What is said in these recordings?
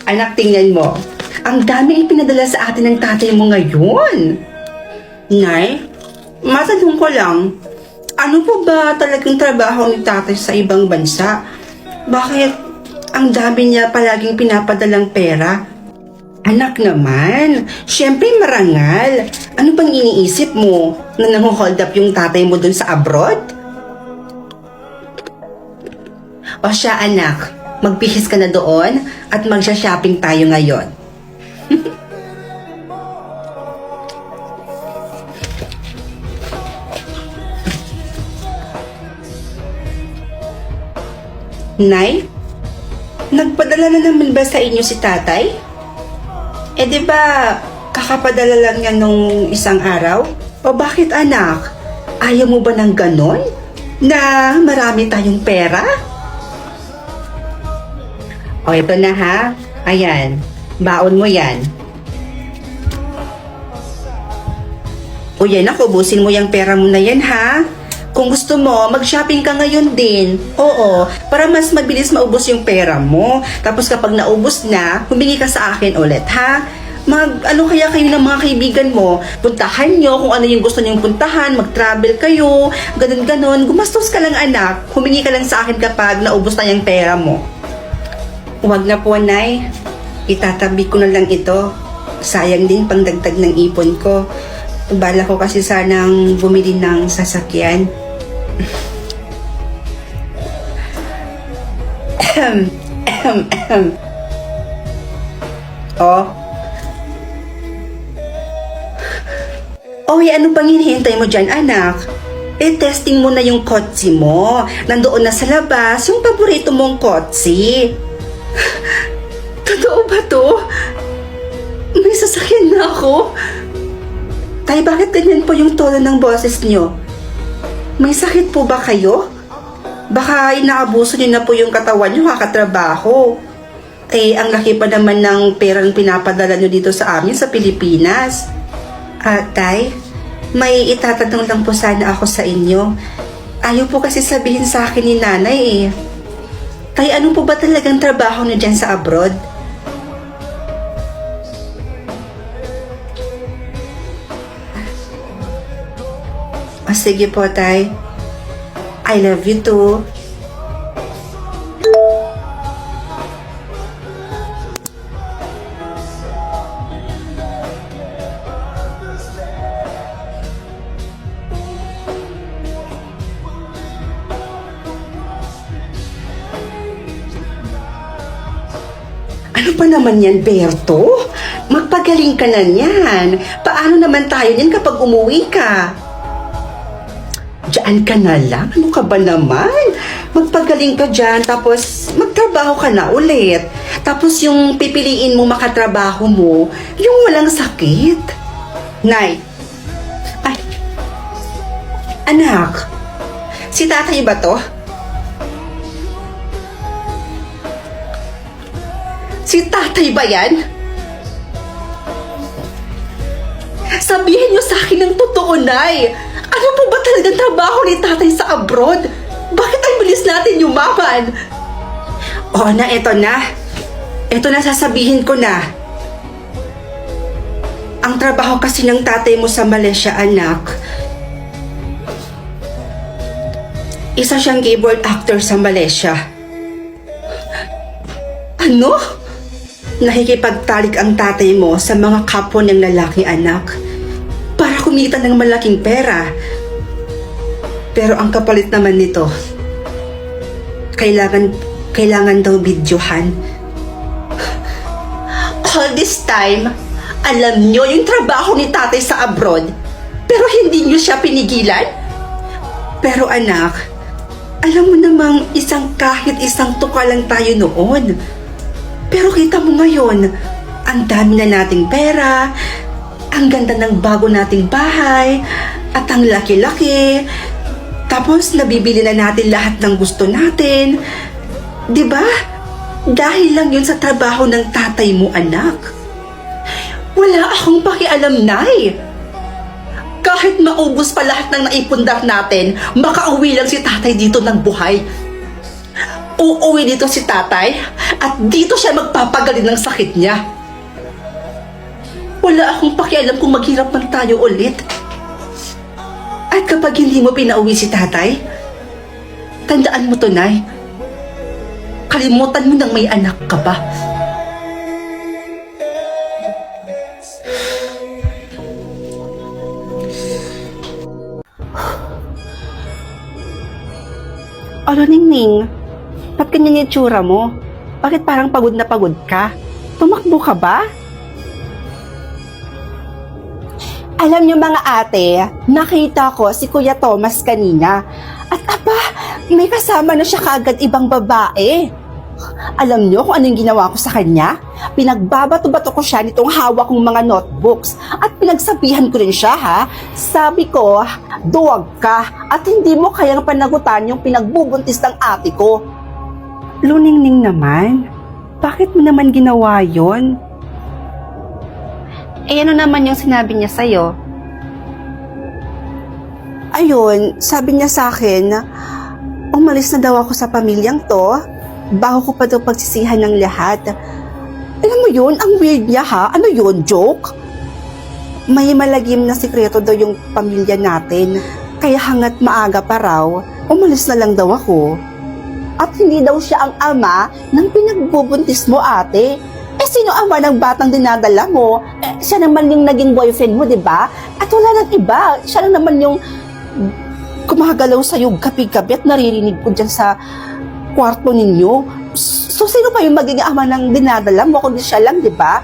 Anak, tingnan mo. Ang dami ipinadala sa atin ng tatay mo ngayon. Nay, matanong ko lang, ano po ba talagang trabaho ni tatay sa ibang bansa? Bakit ang dami niya palaging pinapadalang pera? Anak naman, syempre marangal. Ano bang iniisip mo na nang-hold up yung tatay mo dun sa abroad? O siya anak, magbihis ka na doon at magsha-shopping tayo ngayon. Nay, nagpadala na naman ba sa inyo si tatay? Di ba kakapadala lang niya nung isang araw? O bakit anak? Ayaw mo ba ng ganon? Na marami tayong pera? O ito na ha. Ayan, baon mo yan. O yan ako, ubusin mo yung pera mo na yan ha. Kung gusto mo, mag-shopping ka ngayon din. Oo, para mas mabilis maubos yung pera mo. Tapos kapag naubos na, humingi ka sa akin ulit, ha? Ano kaya kayo ng mga kaibigan mo? Puntahan nyo kung ano yung gusto nyong puntahan, mag-travel kayo, ganun-ganon. Gumastos ka lang anak, humingi ka lang sa akin kapag naubos na yung pera mo. Huwag na po, Nay. Itatabi ko na lang ito. Sayang din pang dagdag ng ipon ko. Bala ko kasi sanang bumili ng sasakyan. Oh. Oy, ano pang hinihintay mo dyan, anak? Testing mo na yung kotse mo. Nandoon na sa labas yung paborito mong kotse. Totoo ba to? May sasakyan na ako? Tay, bakit ganyan po yung tono ng boses nyo? May sakit po ba kayo? Baka inaabuso nyo na po yung katawan nyo kakatrabaho. Ang laki pa naman ng perang pinapadala nyo dito sa amin sa Pilipinas. Tay, may itatanong lang po sana ako sa inyo. Ayaw po kasi sabihin sa akin ni nanay eh. Tay, ano po ba talagang trabaho nyo dyan sa abroad? Sige po, tay. I love you too. Ano pa naman yan, Berto? Magpagaling ka na yan. Paano naman tayo yan kapag umuwi ka? Diyan ka na lang? Ano ka ba naman? Magpagaling ka dyan, tapos magtrabaho ka na ulit. Tapos yung pipiliin mo makatrabaho mo, yung walang sakit. Nay, ay, anak, si tatay ba to? Si tatay ba yan? Sabihin niyo sa akin ng totoo, Nay. Ano po ba talagang trabaho ni tatay sa abroad? Bakit ang bilis natin yumaman? Oo na, eto na. Eto na, sasabihin ko na. Ang trabaho kasi ng tatay mo sa Malaysia, anak, isa siyang keyboard actor sa Malaysia. Ano? Nakikipagtalik ang tatay mo sa mga kapwa ng lalaki, anak, para kumita ng malaking pera. Pero ang kapalit naman nito, kailangan daw videohan. All this time, alam nyo yung trabaho ni tatay sa abroad, pero hindi nyo siya pinigilan? Pero anak, alam mo namang kahit isang tuka lang tayo noon. Pero kita mo ngayon, ang dami na nating pera, ang ganda ng bago nating bahay, at ang laki-laki. Tapos nabibili na natin lahat ng gusto natin. 'Di ba? Dahil lang yun sa trabaho ng tatay mo, anak. Wala akong pakialam, Nay. Kahit maubos pa lahat ng naipundar natin, makauwi lang si tatay dito ng buhay. Uuwi dito si tatay at dito siya magpapagaling ng sakit niya. Wala akong pakialam kung maghirap man tayo ulit. At kapag hindi mo pinauwi si tatay, tandaan mo to, Nay. Kalimutan mo nang may anak ka pa. Ano, Ningning? Ba't ganyan yung itsura mo? Bakit parang pagod na pagod ka? Tumakbo ka ba? Alam niyo mga ate, nakita ko si Kuya Thomas kanina. At aba, may kasama na siya kaagad ibang babae. Alam niyo kung anong ginawa ko sa kanya? Pinagbabato-bato ko siya nitong hawak kong mga notebooks. At pinagsabihan ko rin siya ha. Sabi ko, duwag ka at hindi mo kayang panagutan yung pinagbubuntis ng ate ko. Luningning naman, bakit mo naman ginawa yon? Eh ano naman yung sinabi niya sa'yo? Ayun, sabi niya sa akin, umalis na daw ako sa pamilyang to, bago ko pa daw pagsisihan ng lahat. Alam mo yun, ang weird niya ha, ano yun, joke? May malagim na sikreto daw yung pamilya natin, kaya hangat maaga pa raw, umalis na lang daw ako. At hindi daw siya ang ama ng pinagbubuntis mo, ate. Eh, sino ama ng batang dinadala mo? Eh, siya naman yung naging boyfriend mo, di ba? At wala nang iba. Siya lang naman yung gumagalaw sa'yo gabi-gabi at naririnig ko dyan sa kwarto ninyo. So, sino pa yung maging ama ng dinadala mo? Kundi siya lang, di ba?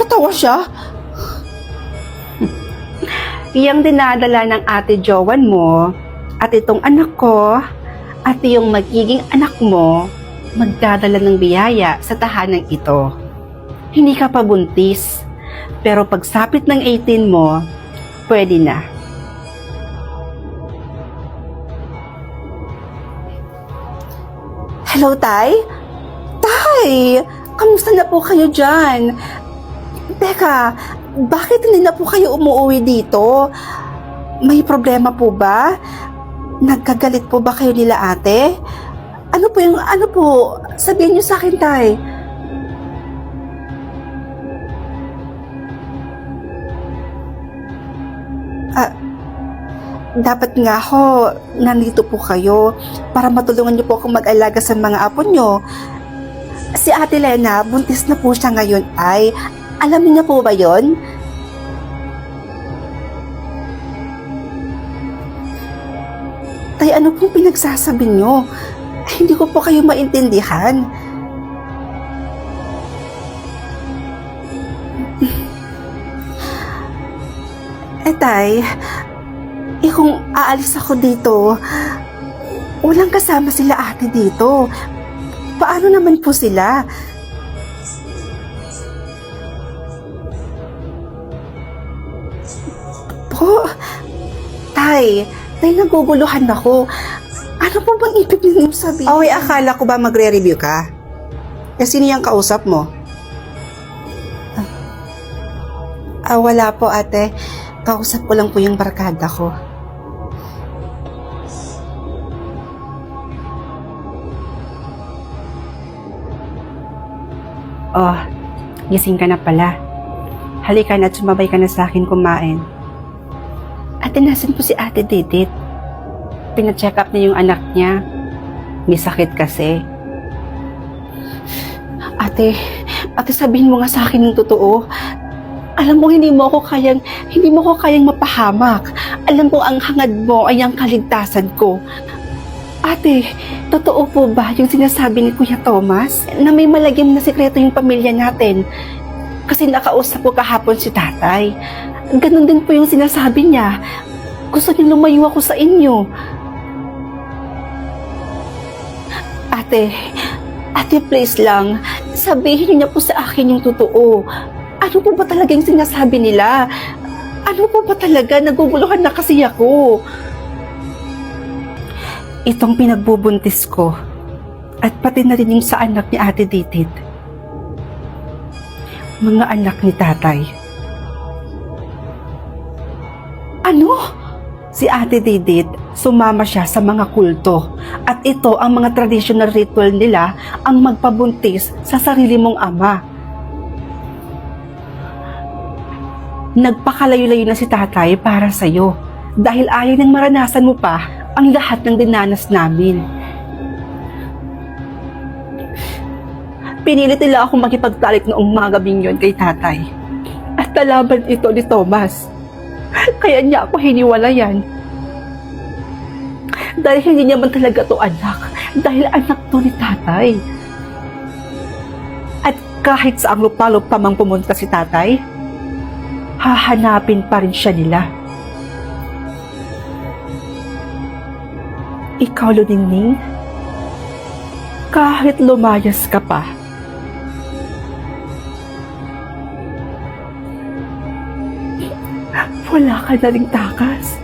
Patawa siya. Iyang dinadala ng ate Jowan mo at itong anak ko at yung magiging anak mo magdadala ng biyaya sa tahanang ito. Hindi ka pa buntis, pero pagsapit ng 18 mo, pwede na. Hello, Tay? Tay! Kamusta na po kayo dyan? Teka, bakit hindi na po kayo umuwi dito? May problema po ba? Nagkagalit po ba kayo nila ate? Ano po? Sabihin niyo sa akin, Tay. Dapat nga ho, nandito po kayo para matulungan niyo po akong mag-alaga sa mga apo niyo. Si Ate Lena, buntis na po siya ngayon ay. Alam niyo po ba yon? Tay, ano pong pinagsasabi niyo? Hindi ko po kayo maintindihan. Tay, kung aalis ako dito, walang kasama sila ate dito. Paano naman po sila? Po, Tay, naguguluhan ako. Ano po bang ibig niyo sabihin? Okay, akala ko ba magre-review ka? Sino yung kausap mo? Wala po ate. Kausap ko lang po yung barkada ko. Oh, gising ka na pala. Halika na at sumabay ka na sa akin kumain. Ate, nasan po si Ate Didit? Pina-check up niya yung anak niya. May sakit kasi. Ate, sabihin mo nga sa akin yung totoo. Alam mo, hindi mo ko kayang mapahamak. Alam ko ang hangad mo ay ang kaligtasan ko. Ate, totoo po ba yung sinasabi ni Kuya Thomas na may malagim na sikreto yung pamilya natin? Kasi nakausap ko kahapon si tatay. Ganon din po yung sinasabi niya. Gusto niya lumayo ako sa inyo. Ate, please lang, sabihin niyo po sa akin yung totoo. Ano po ba talaga yung sinasabi nila? Ano po ba talaga? Naguguluhan na kasi ako. Itong pinagbubuntis ko at pati na rin yung sa anak ni Ate Didit. Mga anak ni tatay. Ano? Si Ate Didit, sumama siya sa mga kulto At ito ang mga traditional ritual nila ang magpabuntis sa sarili mong ama. Nagpakalayo-layo na si tatay para sa'yo dahil ayaw nang maranasan mo pa ang lahat ng dinanas namin. Pinilit nila akong makipagtalik noong mga gabing yun kay tatay. At nalaban ito ni Thomas. Kaya niya ako hiniwalayan. Dahil hindi niya man talaga to anak. Dahil anak to ni tatay. At kahit sa ang lupalop pa mang pumunta si tatay, hahanapin pa rin siya nila. Ikaw, Luningning, kahit lumayas ka pa, wala ka na ring takas.